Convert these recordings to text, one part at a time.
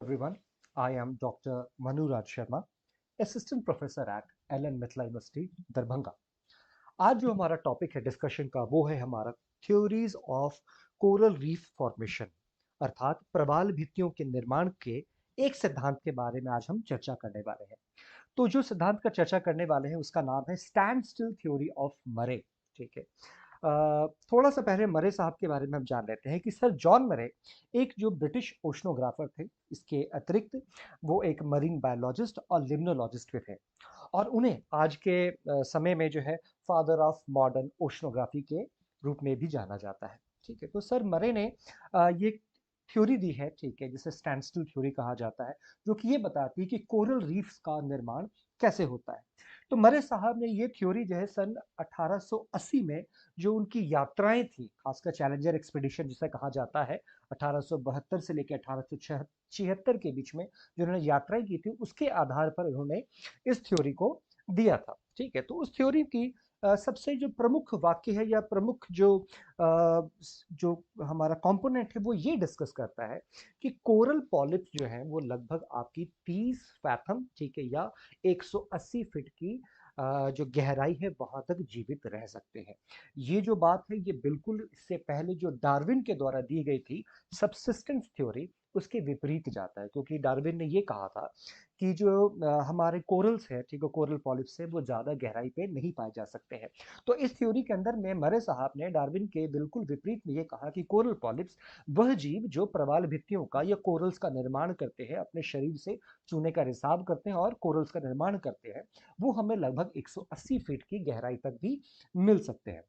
Everyone, I am Dr. Manu Raj Sharma, Assistant Professor at एलन Mithila university Darbhanga. आज जो हमारा टॉपिक है डिस्कशन का वो है हमारा theories of coral reef formation, अर्थात प्रवाल भित्तियों के निर्माण के एक सिद्धांत के बारे में आज हम चर्चा करने वाले हैं। तो जो सिद्धांत का चर्चा करने वाले हैं उसका नाम है स्टैंड स्टिल थ्योरी ऑफ मरे। ठीक है। थोड़ा सा पहले मरे साहब के बारे में हम जान लेते हैं कि सर जॉन मरे एक जो ब्रिटिश ओशनोग्राफर थे। इसके अतिरिक्त वो एक मरीन बायोलॉजिस्ट और लिम्नोलॉजिस्ट भी थे, और उन्हें आज के समय में जो है फादर ऑफ मॉडर्न ओशनोग्राफी के रूप में भी जाना जाता है। ठीक है। तो सर मरे ने ये थ्योरी दी है, ठीक है, जिसे स्टैंड स्टिल थ्योरी कहा जाता है, जो कि ये बताती है कि कोरल रीफ्स का निर्माण कैसे होता है। तो मरे साहब ने ये थ्योरी जो है सन 1880 में जो उनकी यात्राएं थी, खासकर चैलेंजर एक्सपीडिशन जिसे कहा जाता है, 1872 से लेकर 1876 के बीच में जो उन्होंने यात्राएं की थी, उसके आधार पर उन्होंने इस थ्योरी को दिया था। ठीक है। तो उस थ्योरी की सबसे जो प्रमुख वाक्य है या प्रमुख जो हमारा कंपोनेंट है वो ये डिस्कस करता है कि कोरल पॉलिप्स जो है वो लगभग आपकी 30 फैथम, ठीक है, या 180 फीट की जो गहराई है वहां तक जीवित रह सकते हैं। ये जो बात है ये बिल्कुल इससे पहले जो डार्विन के द्वारा दी गई थी सबसिस्टेंस थ्योरी, उसके विपरीत जाता है, क्योंकि डार्विन ने ये कहा था कि जो हमारे कोरल्स है, ठीक है, कोरल पॉलिप्स है, वो ज्यादा गहराई पे नहीं पाए जा सकते हैं। तो इस थ्योरी के अंदर में मरे साहब ने डार्विन के बिल्कुल विपरीत में ये कहा कि कोरल पॉलिप्स वह जीव जो प्रवाल भित्तियों का या कोरल्स का निर्माण करते हैं, अपने शरीर से चूने का रिसाव करते हैं और कोरल्स का निर्माण करते हैं, वो हमें लगभग 180 फीट की गहराई तक भी मिल सकते हैं।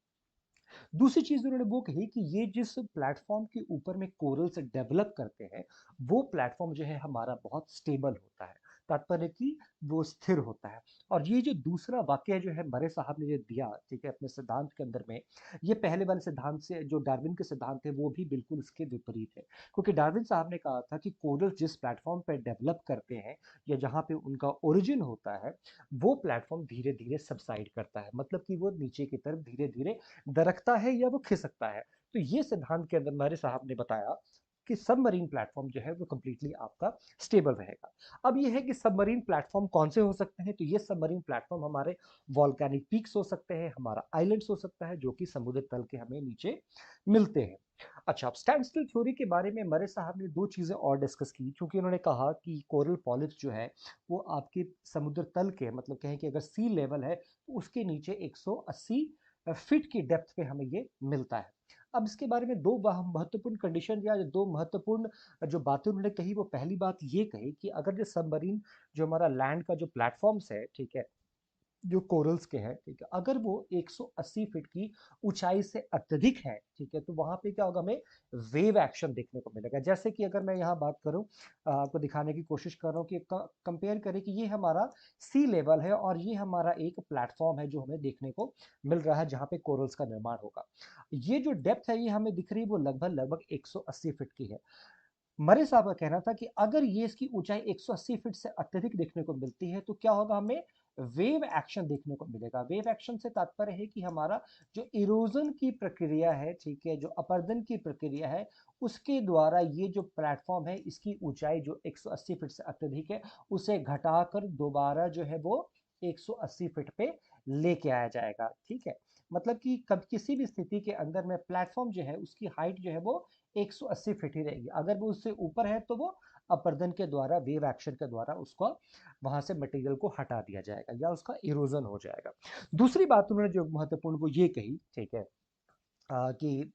दूसरी चीज उन्होंने वो कही कि ये जिस प्लेटफॉर्म के ऊपर में कोरल्स डेवलप करते हैं, वो प्लेटफॉर्म जो है हमारा बहुत स्टेबल होता है, तात्पर्य कि वो स्थिर होता है। और ये जो दूसरा वाक्य जो है मरे साहब ने जो दिया, ठीक है, अपने सिद्धांत के अंदर में, ये पहले वाले सिद्धांत से जो डार्विन के सिद्धांत है वो भी बिल्कुल इसके विपरीत है। क्योंकि डार्विन साहब ने कहा था कि कोरल्स जिस प्लेटफॉर्म पर डेवलप करते हैं या जहाँ पे उनका ओरिजिन होता है, वो प्लेटफॉर्म धीरे धीरे सबसाइड करता है, मतलब कि वो नीचे की तरफ धीरे धीरे दरकता है या वो खिसकता है। तो ये सिद्धांत के अंदर मारे साहब ने बताया कि सबमरीन प्लेटफॉर्म जो है वो कंप्लीटली आपका स्टेबल रहेगा। अब ये है कि सबमरीन प्लेटफॉर्म कौन से हो सकते हैं, तो ये सबमरीन प्लेटफॉर्म हमारे वॉल्केनिक पीक्स हो सकते हैं, हमारा आइलैंड्स हो सकता है, जो कि समुद्र तल के हमें नीचे मिलते हैं। अच्छा, अब स्टैंड स्टिल थ्योरी के बारे में मरे साहब ने दो चीजें और डिस्कस की, क्योंकि उन्होंने कहा कि कोरल पॉलिप्स जो है वो आपके समुद्र तल के, मतलब कहें कि अगर सी लेवल है तो उसके नीचे 180 फिट की डेप्थ पे हमें ये मिलता है। अब इसके बारे में दो महत्वपूर्ण कंडीशन या दो महत्वपूर्ण जो बातें उन्होंने कही, वो पहली बात ये कही कि अगर जो सबमरीन जो हमारा लैंड का जो प्लेटफॉर्म्स है, ठीक है, जो कोरल्स के हैं, ठीक है, अगर वो 180 फीट की ऊंचाई से अत्यधिक है, ठीक है, तो वहां पे क्या होगा, हमें वेव एक्शन देखने को मिलेगा। जैसे कि अगर मैं यहाँ बात करूं, आपको दिखाने की कोशिश कर रहा हूँ कि कंपेयर करें कि ये हमारा सी लेवल है और ये हमारा एक प्लेटफॉर्म है जो हमें देखने को मिल रहा है जहाँ पे कोरल्स का निर्माण होगा। ये जो डेप्थ है ये हमें दिख रही है वो लगभग लगभग 180 फीट की है। मरे साहब का कहना था कि अगर ये इसकी ऊंचाई 180 फीट से अत्यधिक देखने को मिलती है तो क्या होगा, हमें वेव एक्शन देखने को मिलेगा। वेव एक्शन से तात्पर्य है कि हमारा जो इरोजन की प्रक्रिया है, ठीक है, जो अपरदन की प्रक्रिया है, उसके द्वारा ये जो प्लेटफॉर्म है इसकी ऊंचाई जो 180 फीट से अत्यधिक है उसे घटाकर दोबारा जो है वो 180 फीट पे लेके आया जाएगा। ठीक है। मतलब कि कब किसी भी स्थिति के अंदर में प्लेटफॉर्म जो है उसकी हाइट जो है वो 180 फीट ही रहेगी। अगर वो उससे ऊपर है तो वो अपरदन के द्वारा, वेव एक्शन के द्वारा उसको वहां से मटेरियल को हटा दिया जाएगा या उसका इरोजन हो जाएगा। दूसरी बात उन्होंने जो महत्वपूर्ण वो ये कही, ठीक है, कि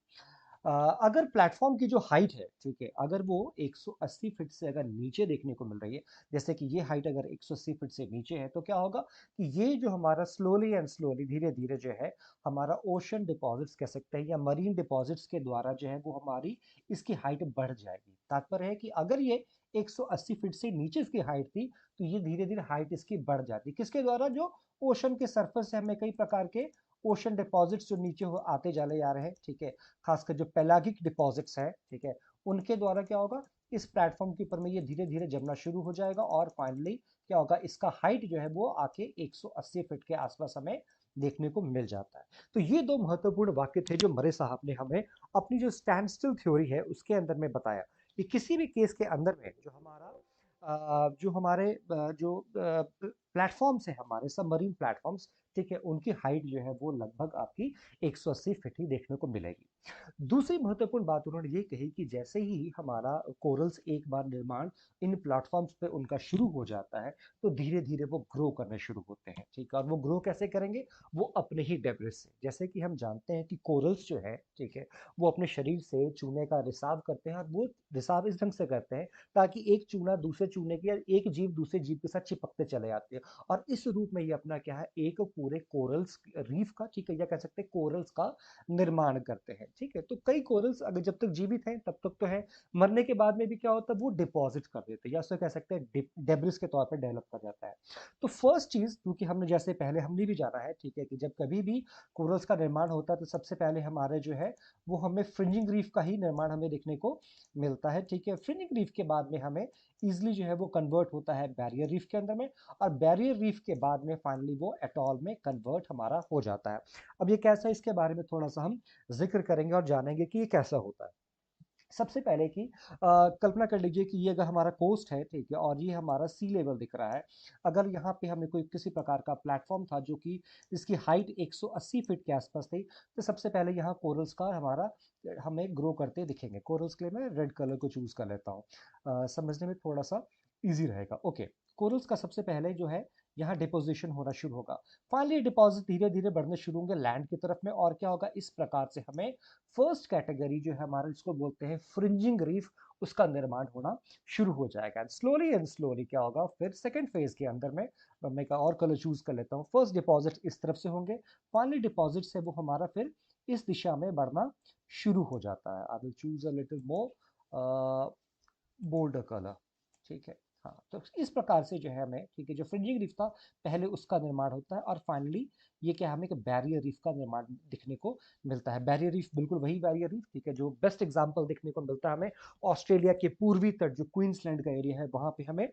अगर प्लेटफॉर्म की जो हाइट है, ठीक है, अगर वो 180 फीट से अगर नीचे देखने को मिल रही है, जैसे कि ये हाइट अगर 180 फीट से नीचे है, तो क्या होगा कि ये जो हमारा स्लोली एंड स्लोली धीरे धीरे जो है हमारा ओशन डिपॉजिट्स कह सकते हैं या मरीन डिपॉजिट्स के द्वारा जो है वो हमारी इसकी हाइट बढ़ जाएगी। तात्पर्य है कि अगर ये 180 फीट से नीचे इसकी हाइट थी तो ये धीरे धीरे हाइट इसकी बढ़ जाती, किसके द्वारा, जो ओशन के सरफेस से हमें कई प्रकार के ओशन डिपॉजिट्स जो नीचे हो आते चले जा रहे हैं, ठीक है, खासकर जो पेलागिक डिपॉजिट्स है, ठीक है, उनके द्वारा क्या होगा, इस प्लेटफॉर्म के ऊपर में ये धीरे धीरे जमना शुरू हो जाएगा और फाइनली क्या होगा, इसका हाइट जो है वो आके 180 फीट के आसपास हमें देखने को मिल जाता है। तो ये दो महत्वपूर्ण वाक्य थे जो मरे साहब ने हमें अपनी जो स्टैंड स्टिल थ्योरी है उसके अंदर में बताया कि किसी भी केस के अंदर में जो हमारा जो हमारे जो प्लेटफॉर्म्स है, हमारे सबमरीन प्लेटफॉर्म्स, ठीक है, उनकी हाइट जो है वो लगभग आपकी 180 फीट ही देखने को मिलेगी। दूसरी महत्वपूर्ण बात उन्होंने ये कही कि जैसे ही हमारा कोरल्स एक बार निर्माण इन प्लेटफॉर्म्स पे उनका शुरू हो जाता है, तो धीरे धीरे वो ग्रो करने शुरू होते हैं, ठीक है। और वो ग्रो कैसे करेंगे? वो अपने ही डेब्रिस से। जैसे कि हम जानते हैं कि कोरल्स जो है, ठीक है, वो अपने शरीर से चूने का रिसाव करते हैं, और वो रिसाव इस ढंग से करते हैं ताकि एक चूना दूसरे चूने के, या एक जीव दूसरे जीव के साथ चिपकते चले जाते हैं, और इस रूप में ये अपना क्या है, एक पूरे कोरल्स रीफ का, ठीक है, या कह सकते हैं कोरल्स का निर्माण करते हैं, ठीक है। तो कई कोरल्स अगर जब तक जीवित हैं तब तक तो है, मरने के बाद में भी क्या होता है, वो डिपॉजिट कर देते हैं, या उसको कह सकते हैं डेब्रिस के तौर पर डेवलप कर जाता है। तो फर्स्ट चीज, क्योंकि हमने जैसे पहले हमने भी जाना है, ठीक है, कि जब कभी भी कोरल्स का निर्माण होता है तो सबसे पहले हमारे जो है वो हमें फ्रिंजिंग रीफ का ही निर्माण हमें देखने को मिलता है, ठीक है। फ्रिंजिंग रीफ के बाद में हमें इजिली जो है वो कन्वर्ट होता है बैरियर रीफ के अंदर में, और बैरियर रीफ के बाद में फाइनली वो एटॉल में कन्वर्ट हमारा हो जाता है। अब ये कैसा है, इसके बारे में थोड़ा सा हम जिक्र करेंगे और जानेंगे कि ये कैसा होता है। सबसे पहले की कल्पना कर लीजिए कि ये अगर हमारा कोस्ट है, ठीक है, और ये हमारा सी लेवल दिख रहा है। अगर यहाँ पे हमें कोई किसी प्रकार का प्लेटफॉर्म था जो कि इसकी हाइट 180 फीट के आसपास थी, तो सबसे पहले यहाँ कोरल्स का हमारा हमें ग्रो करते दिखेंगे। कोरल्स के लिए मैं रेड कलर को चूज कर लेता हूँ, समझने में थोड़ा सा इजी रहेगा। ओके, कोरल्स का सबसे पहले जो है यहाँ डिपोजिशन होना शुरू होगा। फाइनली डिपॉजिट धीरे धीरे बढ़ने शुरू होंगे लैंड की तरफ में, और क्या होगा, इस प्रकार से हमें फर्स्ट कैटेगरी जो है हमारा, जिसको बोलते हैं फ्रिंजिंग रीफ, उसका निर्माण होना शुरू हो जाएगा। स्लोली एंड स्लोली क्या होगा, फिर सेकंड फेज के अंदर में मैं का और कलर चूज कर लेता हूँ। फर्स्ट डिपॉजिट इस तरफ से होंगे, फाइनली डिपॉजिट से वो हमारा फिर इस दिशा में बढ़ना शुरू हो जाता है। I will choose a little more boulder colour, ठीक है। हाँ, तो इस प्रकार से जो है हमें, ठीक है, जो फ्रिंजिंग रीफ था पहले उसका निर्माण होता है, और फाइनली ये क्या, हमें एक बैरियर रीफ का निर्माण दिखने को मिलता है। बैरियर रीफ बिल्कुल वही बैरियर रीफ, ठीक है, जो बेस्ट एग्जांपल देखने को मिलता है हमें ऑस्ट्रेलिया के पूर्वी तट, जो क्वींसलैंड का एरिया है, वहां पे हमें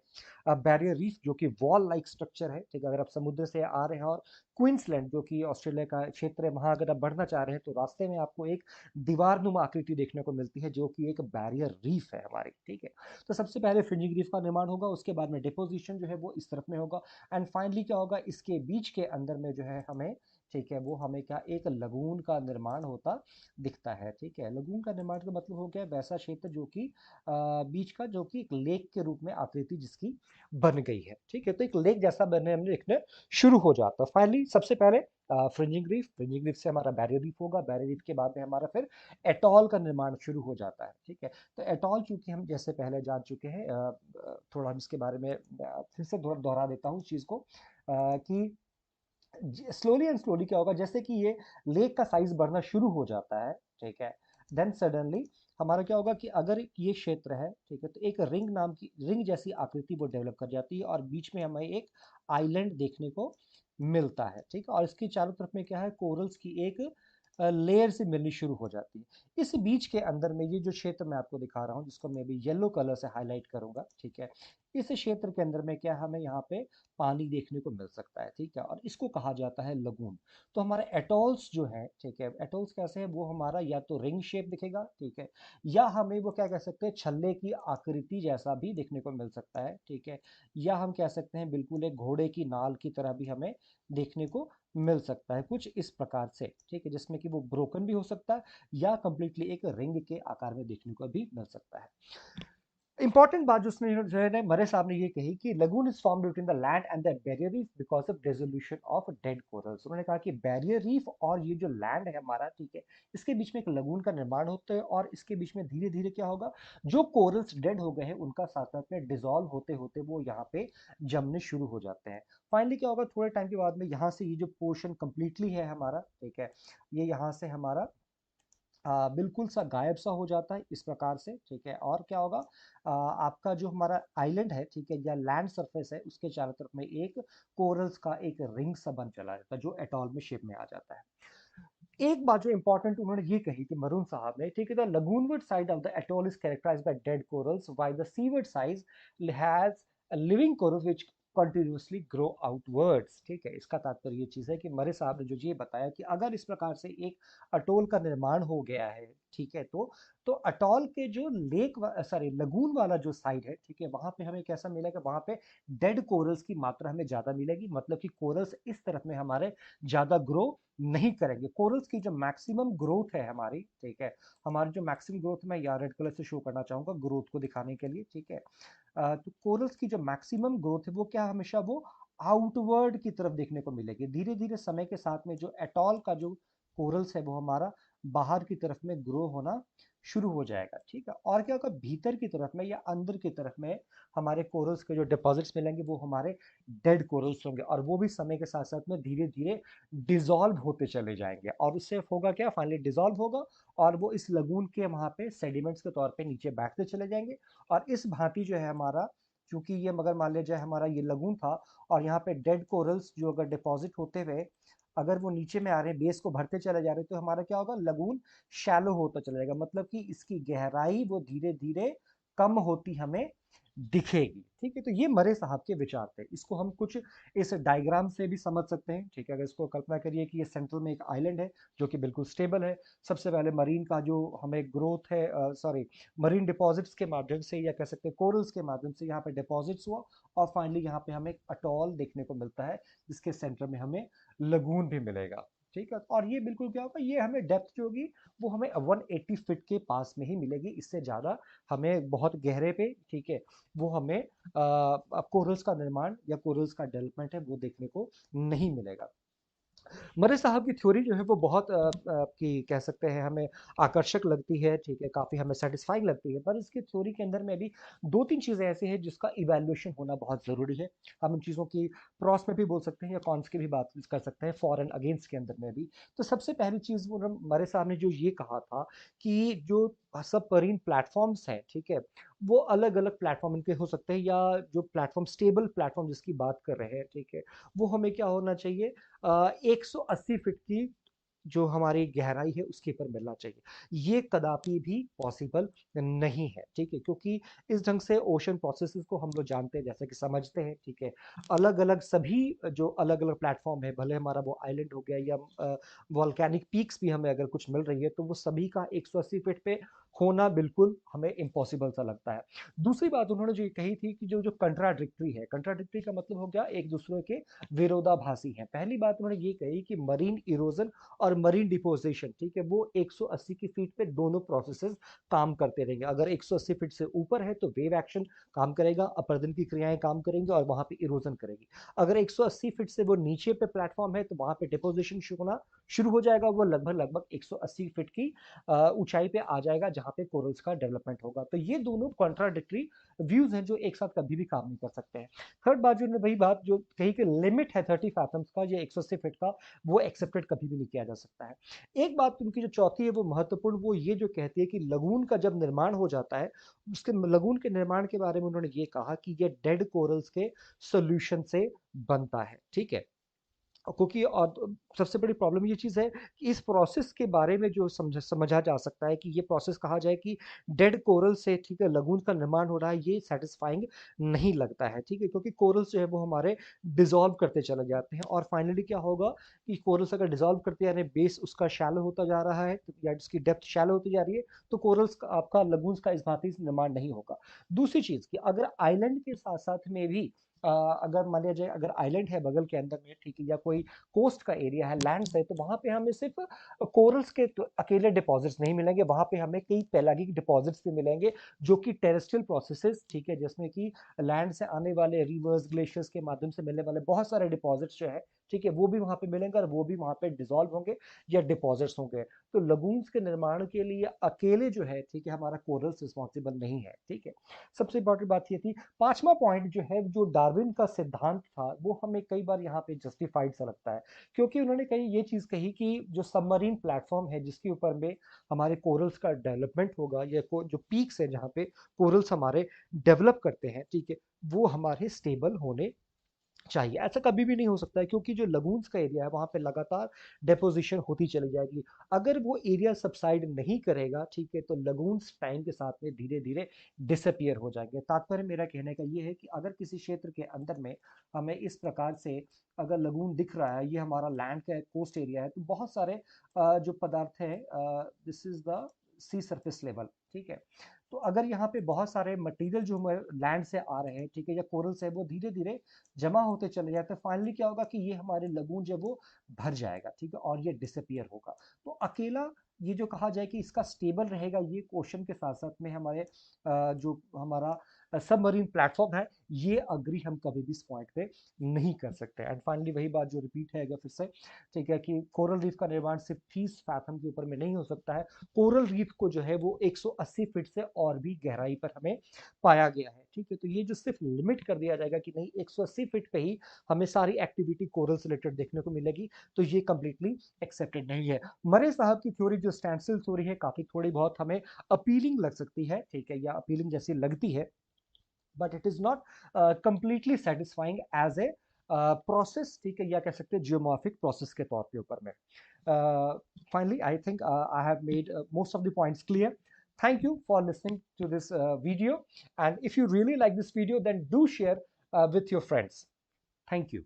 बैरियर रीफ, जो कि वॉल लाइक स्ट्रक्चर है, ठीक है। अगर आप समुद्र से आ रहे हैं और क्वींसलैंड जो कि ऑस्ट्रेलिया का क्षेत्र है, वहां अगर आप बढ़ना चाह रहे हैं, तो रास्ते में आपको एक दीवार नुमा आकृति देखने को मिलती है, जो कि एक बैरियर रीफ है हमारी, ठीक है। तो सबसे पहले फ्रिंजिंग रीफ का निर्माण होगा, उसके बाद में डिपोजिशन जो है वो इस तरफ में होगा, एंड फाइनली क्या होगा, इसके बीच के अंदर में जो है हमें, ठीक है, वो हमें क्या, एक लगून का निर्माण होता दिखता है, ठीक है। लगून का निर्माण का मतलब हो गया वैसा क्षेत्र जो कि बीच का, जो कि एक लेक के रूप में आकृति जिसकी बन गई है, ठीक है। तो एक लेक जैसा बनने हमने देखने शुरू हो जाता है। फाइनली सबसे पहले फ्रिंजिंग रीफ से हमारा बैरियर रीफ होगा, बैरियर रीफ के बाद में हमारा फिर एटॉल का निर्माण शुरू हो जाता है, ठीक है। तो एटॉल चूंकि हम जैसे पहले जान चुके हैं, थोड़ा हम इसके बारे में फिर से दोहरा देता हूँ इस चीज को, कि स्लोली एंड स्लोली क्या होगा, जैसे कि ये लेक का साइज बढ़ना शुरू हो जाता है, ठीक है, देन सडनली हमारा क्या होगा कि अगर ये क्षेत्र है, ठीक है, तो एक रिंग नाम की, रिंग जैसी आकृति वो डेवलप कर जाती है, और बीच में हमें एक आइलैंड देखने को मिलता है, ठीक है। और इसकी चारों तरफ में क्या है, कोरल्स की एक लेयर से मिलनी शुरू हो जाती है। इस बीच के अंदर में ये जो क्षेत्र मैं आपको दिखा रहा हूँ, जिसको मैं भी येलो कलर से हाईलाइट करूंगा, ठीक है, इस क्षेत्र के अंदर में क्या हमें यहाँ पे पानी देखने को मिल सकता है, ठीक है, और इसको कहा जाता है लगून। तो हमारे एटॉल्स जो है, ठीक है, एटॉल्स कैसे है, वो हमारा या तो रिंग शेप दिखेगा, ठीक है, या हमें वो क्या कह सकते हैं, छल्ले की आकृति जैसा भी देखने को मिल सकता है, ठीक है, या हम कह सकते हैं बिल्कुल एक घोड़े की नाल की तरह भी हमें देखने को मिल सकता है, कुछ इस प्रकार से, ठीक है, जिसमें कि वो ब्रोकन भी हो सकता है, या कंप्लीटली एक रिंग के आकार में देखने को भी मिल सकता है। इंपॉर्टेंट बात जो उसने जो है मरे साहब ने ये कही कि lagoon is form between the land and the barrier reef because of dissolution of dead corals. उन्होंने कहा कि बैरियर रीफ और ये जो लैंड है हमारा, ठीक है, इसके बीच में एक लगून का निर्माण होता है, और इसके बीच में धीरे धीरे क्या होगा, जो कोरल्स डेड हो गए हैं उनका साथ साथ में डिसॉल्व होते होते वो यहाँ पे जमने शुरू हो जाते हैं। फाइनली क्या होगा, थोड़े टाइम के बाद में यहाँ से ये जो पोर्शन कंप्लीटली है हमारा, ठीक है, ये यहाँ से हमारा बिल्कुल सा गायब सा हो जाता है इस प्रकार से, ठीक है। और क्या होगा, आपका जो हमारा आइलैंड है, ठीक है, या लैंड सरफेस है, उसके चारों तरफ में एक कोरल्स का एक रिंग सा बन चला जाता है, जो एटॉल में शेप में आ जाता है। एक बात जो इंपॉर्टेंट उन्होंने ये कही थी मरून साहब ने, ठीक है, the lagoonward side of the atoll is characterised by dead corals while the seaward side has living corals which continuously grow outwards, ठीक है। इसका तात्पर्य ये चीज है कि मरे साहब ने जो ये बताया कि अगर इस प्रकार से एक अटोल का निर्माण हो गया है, ठीक है। तो अटॉल के जो लेक सॉरी लगून वाला जो साइड है, ठीक है, वहां पे हमें कैसा मिलेगा, वहां पे डेड कोरल्स की मात्रा हमें ज्यादा मिलेगी, मतलब कि कोरल्स इस तरफ में हमारे ज्यादा ग्रो नहीं करेंगे। कोरल्स की जो मैक्सिमम ग्रोथ है हमारी, ठीक है, हमारी जो मैक्सिमम ग्रोथ, मैं यहाँ रेड कलर से शो करना चाहूंगा ग्रोथ को दिखाने के लिए, ठीक है। तो कोरल्स की जो मैक्सिमम ग्रोथ है वो क्या, हमेशा वो आउटवर्ड की तरफ देखने को मिलेगी। धीरे धीरे समय के साथ में जो एटॉल का जो कोरल्स है वो हमारा बाहर की तरफ में ग्रो होना शुरू हो जाएगा, ठीक है। और क्या होगा, भीतर की तरफ में या अंदर की तरफ में हमारे कोरल्स के जो डिपॉजिट्स मिलेंगे वो हमारे डेड कोरल्स होंगे, और वो भी समय के साथ साथ में धीरे धीरे डिसॉल्व होते चले जाएंगे, और उससे होगा क्या, फाइनली डिसॉल्व होगा, और वो इस लगून के वहां पे सेडिमेंट्स के तौर पे नीचे बैठते चले जाएंगे। और इस भांति जो है हमारा, क्योंकि ये मगर मान लिया जाए हमारा ये लगून था, और यहाँ पे डेड कोरल्स जो अगर डिपॉजिट होते हुए अगर वो नीचे में आ रहे हैं, बेस को भरते चले जा रहे हैं, तो हमारा क्या होगा, लगून शैलो होता चला जाएगा, मतलब कि इसकी गहराई वो धीरे धीरे कम होती हमें दिखेगी, ठीक है। तो ये मरे साहब के विचार थे, इसको हम कुछ इस डायग्राम से भी समझ सकते हैं, ठीक है। अगर इसको कल्पना करिए कि ये सेंट्रल में एक आइलैंड है जो कि बिल्कुल स्टेबल है। सबसे पहले मरीन का जो हमें ग्रोथ है, सॉरी, मरीन डिपॉजिट्स के माध्यम से, या कह सकते हैं कोरल्स के माध्यम से यहाँ पे डिपॉजिट्स हुआ, और फाइनली यहाँ पे हमें अटॉल देखने को मिलता है, जिसके सेंटर में हमें लगून भी मिलेगा, ठीक है। और ये बिल्कुल क्या होगा, ये हमें डेप्थ जो होगी वो हमें 180 फीट के पास में ही मिलेगी, इससे ज्यादा हमें बहुत गहरे पे, ठीक है, वो हमें कोरल्स का निर्माण या कोरल्स का डेवलपमेंट है वो देखने को नहीं मिलेगा। मरे साहब की थ्योरी जो है वो बहुत की कह सकते हैं हमें आकर्षक लगती है, ठीक है, काफ़ी हमें सेटिस्फाइंग लगती है, पर इसकी थ्योरी के अंदर में भी दो तीन चीज़ें ऐसी हैं जिसका इवैल्यूएशन होना बहुत ज़रूरी है। हम इन चीज़ों की प्रॉस में भी बोल सकते हैं या कॉन्स की भी बात कर सकते हैं, फॉर एंड अगेंस्ट के अंदर में भी। तो सबसे पहली चीज़ वो मरे साहब ने जो ये कहा था कि जो सब मरीन प्लेटफॉर्म्स हैं, ठीक है, वो अलग अलग प्लेटफॉर्म इनके हो सकते हैं, या जो प्लेटफॉर्म स्टेबल प्लेटफॉर्म जिसकी बात कर रहे हैं, ठीक है, वो हमें क्या होना चाहिए, 180 फीट की जो हमारी गहराई है उसके ऊपर मिलना चाहिए। ये कदापि भी पॉसिबल नहीं है, ठीक है, क्योंकि इस ढंग से ओशन प्रोसेसेस को हम लोग जानते हैं, जैसे कि समझते हैं, ठीक है। अलग अलग सभी जो अलग अलग प्लेटफॉर्म है, भले हमारा वो आइलैंड हो गया या वॉल्केनिक पीक्स भी हमें अगर कुछ मिल रही है, तो वो सभी का 180 फीट पे होना बिल्कुल हमें इम्पॉसिबल सा लगता है। दूसरी बात उन्होंने जो कही थी कि जो जो कंट्राडिक्टरी है, कंट्राडिक्टरी का मतलब हो गया एक दूसरे के विरोधाभासी हैं। पहली बात उन्होंने ये कही कि मरीन इरोजन और मरीन डिपोजिशन, ठीक है, वो 180 की फीट पे दोनों प्रोसेसेस काम करते रहेंगे। अगर 180 फीट से ऊपर है तो वेव एक्शन काम करेगा, अपरदन की क्रियाएं काम करेंगी और वहां पे इरोजन करेगी। अगर 180 फीट से वो नीचे पे प्लेटफॉर्म है तो वहां पे डिपोजिशन होना शुरू हो जाएगा, वो लगभग लगभग 180 फीट की ऊंचाई पे आ जाएगा जहां पे कोरल्स का डेवलपमेंट होगा। तो ये दोनों कॉन्ट्राडिक्टरी व्यूज हैं जो एक साथ कभी भी काम नहीं कर सकते हैं। थर्ड बात जो वही बात जो कही कि लिमिट है 30 फैथम्स का या 180 फीट का, वो एक्सेप्टेड कभी भी नहीं किया जा सकता है। एक बात उनकी जो चौथी है वो महत्वपूर्ण, वो ये जो कहती है कि लगून का जब निर्माण हो जाता है, उसके लगून के निर्माण के बारे में उन्होंने ये कहा कि ये डेड कोरल्स के सोल्यूशन से बनता है, ठीक है। क्योंकि और सबसे बड़ी प्रॉब्लम ये चीज़ है कि इस प्रोसेस के बारे में जो समझा जा सकता है कि ये प्रोसेस कहा जाए कि डेड कोरल से, ठीक है, लगून का निर्माण हो रहा है, ये सेटिस्फाइंग नहीं लगता है, ठीक है, क्योंकि कोरल्स जो है वो हमारे डिसॉल्व करते चले जाते हैं, और फाइनली क्या होगा कि कोरल्स अगर डिसॉल्व करते जा रहे हैं, बेस उसका शैलो होता जा रहा है, तो या उसकी डेप्थ शैलो होती जा रही है, तो कोरल्स का आपका लगून्स का इस भांति निर्माण नहीं होगा। दूसरी चीज़ कि अगर आइलैंड के साथ साथ में भी अगर मान लिया जाए अगर आइलैंड है बगल के अंदर में, ठीक है, या कोई कोस्ट का एरिया है, लैंड्स है, तो वहां पे हमें सिर्फ कोरल्स के तो अकेले डिपॉजिट्स नहीं मिलेंगे, वहां पे हमें कई पेलागिक डिपॉजिट्स भी मिलेंगे जो कि टेरेस्ट्रियल प्रोसेसेस, ठीक है, जिसमें कि लैंड से आने वाले रिवर्स ग्लेशियर्स के माध्यम से मिलने वाले बहुत सारे डिपॉजिट्स जो है, ठीक है, वो भी वहां पे मिलेंगे, और वो भी वहां पे डिसॉल्व होंगे या डिपॉजिट्स होंगे। तो लगून्स के निर्माण के लिए अकेले जो है, ठीक है, हमारा कोरल्स रिस्पॉन्सिबल नहीं है, ठीक है। सबसे इंपॉर्टेंट बात ये थी। पांचवा पॉइंट जो है, जो डार्विन का सिद्धांत था, वो हमें कई बार यहाँ पे जस्टिफाइड सा लगता है, क्योंकि उन्होंने कही ये चीज कही कि जो सबमरीन प्लेटफॉर्म है जिसके ऊपर में हमारे कोरल्स का डेवलपमेंट होगा, या जो पीक्स है जहाँ पे कोरल्स हमारे डेवलप करते हैं, ठीक है, वो हमारे स्टेबल होने चाहिए। ऐसा कभी भी नहीं हो सकता है, क्योंकि जो लगून्स का एरिया है वहां पे लगातार डेपोजिशन होती चली जाएगी। अगर वो एरिया सबसाइड नहीं करेगा, ठीक है, तो लगून्स टाइम के साथ में धीरे धीरे डिसअपियर हो जाएंगे। तात्पर्य मेरा कहने का ये है कि अगर किसी क्षेत्र के अंदर में हमें इस प्रकार से अगर लगून दिख रहा है, ये हमारा लैंड का कोस्ट एरिया है, तो बहुत सारे जो पदार्थ है, this is the sea surface level, ठीक है। तो अगर यहाँ पे बहुत सारे मटेरियल जो लैंड से आ रहे हैं, ठीक है, या कोरल से, वो धीरे धीरे जमा होते चले जाते हैं, फाइनली क्या होगा कि ये हमारे लगून जो वो भर जाएगा, ठीक है, और ये डिसअपियर होगा। तो अकेला ये जो कहा जाए कि इसका स्टेबल रहेगा, ये क्वेश्चन के साथ साथ में हमारे जो हमारा सबमरीन प्लेटफॉर्म है, ये अग्री हम कभी भी इस पॉइंट पे नहीं कर सकते। एंड फाइनली वही बात जो रिपीट है अगर फिर से, ठीक है, कि कोरल रीफ का निर्माण सिर्फ 30 फैथम के ऊपर में नहीं हो सकता है। कोरल रीफ को जो है वो 180 फीट से और भी गहराई पर हमें पाया गया है, ठीक है। तो ये जो सिर्फ लिमिट कर दिया जाएगा कि नहीं 180 फीट पे ही हमें सारी एक्टिविटी कोरल से रिलेटेड देखने को मिलेगी, तो ये कंप्लीटली एक्सेप्टेड नहीं है। मरे साहब की थ्योरी जो स्टैंडस्टिल थ्योरी है, काफी थोड़ी बहुत हमें अपीलिंग लग सकती है, ठीक है, या अपीलिंग जैसी लगती है, but it is not completely satisfying as a process, ठीक है, या कह सकते हैं जियोमॉर्फिक प्रोसेस के तौर पे ऊपर में। Finally I think I have made most of the points clear. Thank you for listening to this video, and if you really like this video, then do share with your friends. Thank you.